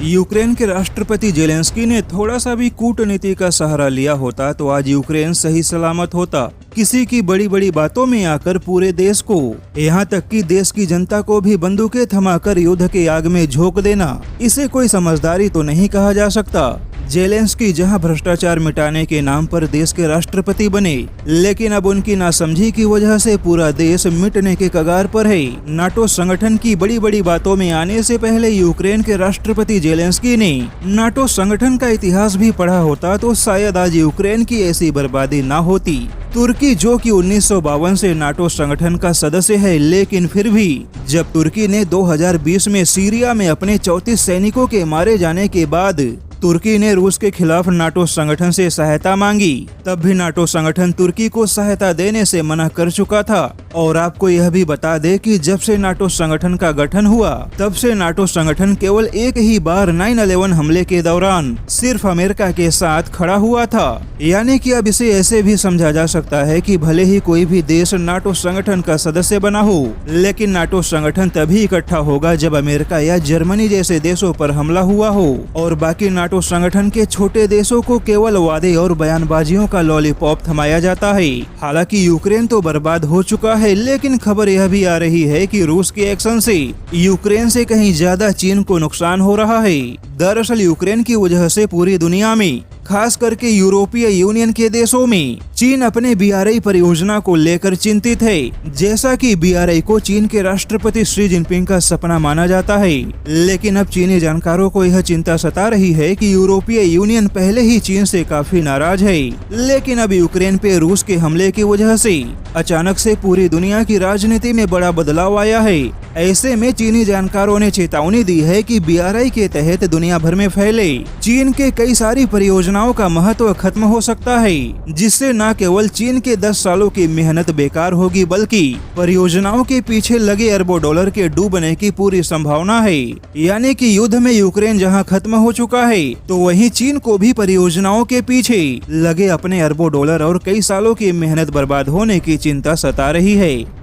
Ukraine के राष्ट्रपति Zelensky ने थोड़ा सा भी कूटनीति का सहारा लिया होता तो आज यूक्रेन सही सलामत होता। किसी की बड़ी बड़ी बातों में आकर पूरे देश को, यहाँ तक कि देश की जनता को भी बंदूकें थमाकर युद्ध के आग में झोंक देना, इसे कोई समझदारी तो नहीं कहा जा सकता। जेलेंस्की जहां भ्रष्टाचार मिटाने के नाम पर देश के राष्ट्रपति बने, लेकिन अब उनकी नासमझी की वजह से पूरा देश मिटने के कगार पर है। नाटो संगठन की बड़ी बड़ी बातों में आने से पहले यूक्रेन के राष्ट्रपति जेलेंस्की ने नाटो संगठन का इतिहास भी पढ़ा होता तो शायद आज यूक्रेन की ऐसी बर्बादी ना होती। तुर्की जो कि 1952 से नाटो संगठन का सदस्य है, लेकिन फिर भी जब तुर्की ने 2020 में सीरिया में अपने 34 सैनिकों के मारे जाने के बाद तुर्की ने रूस के खिलाफ नाटो संगठन से सहायता मांगी, तब भी नाटो संगठन तुर्की को सहायता देने से मना कर चुका था। और आपको यह भी बता दे कि जब से नाटो संगठन का गठन हुआ, तब से नाटो संगठन केवल एक ही बार 9/11 हमले के दौरान सिर्फ अमेरिका के साथ खड़ा हुआ था। यानी कि अब इसे ऐसे भी समझा जा सकता है कि भले ही कोई भी देश नाटो संगठन का सदस्य बना हो, लेकिन नाटो संगठन तभी इकट्ठा होगा जब अमेरिका या जर्मनी जैसे देशों पर हमला हुआ हो, और बाकी नाटो संगठन के छोटे देशों को केवल वादे और बयानबाजियों का लॉलीपॉप थमाया जाता है। हालांकि यूक्रेन तो बर्बाद हो चुका है, लेकिन खबर यह भी आ रही है कि रूस के एक्शन से यूक्रेन से कहीं ज्यादा चीन को नुकसान हो रहा है। दरअसल यूक्रेन की वजह से पूरी दुनिया में, खास करके यूरोपीय यूनियन के देशों में, चीन अपने बीआरआई परियोजना को लेकर चिंतित है। जैसा कि बीआरआई को चीन के राष्ट्रपति शी जिनपिंग का सपना माना जाता है, लेकिन अब चीनी जानकारों को यह चिंता सता रही है कि यूरोपीय यूनियन पहले ही चीन से काफी नाराज है, लेकिन अब यूक्रेन पे रूस के हमले की वजह से अचानक से पूरी दुनिया की राजनीति में बड़ा बदलाव आया है। ऐसे में चीनी जानकारों ने चेतावनी दी है कि बीआरआई के तहत दुनिया भर में फैले चीन के कई सारी परियोजनाओं का महत्व खत्म हो सकता है, जिससे न केवल चीन के 10 सालों की मेहनत बेकार होगी, बल्कि परियोजनाओं के पीछे लगे अरबों डॉलर के डूबने की पूरी संभावना है। यानी कि युद्ध में यूक्रेन जहां खत्म हो चुका है, तो वहीं चीन को भी परियोजनाओं के पीछे लगे अपने अरबों डॉलर और कई सालों की मेहनत बर्बाद होने की चिंता सता रही है।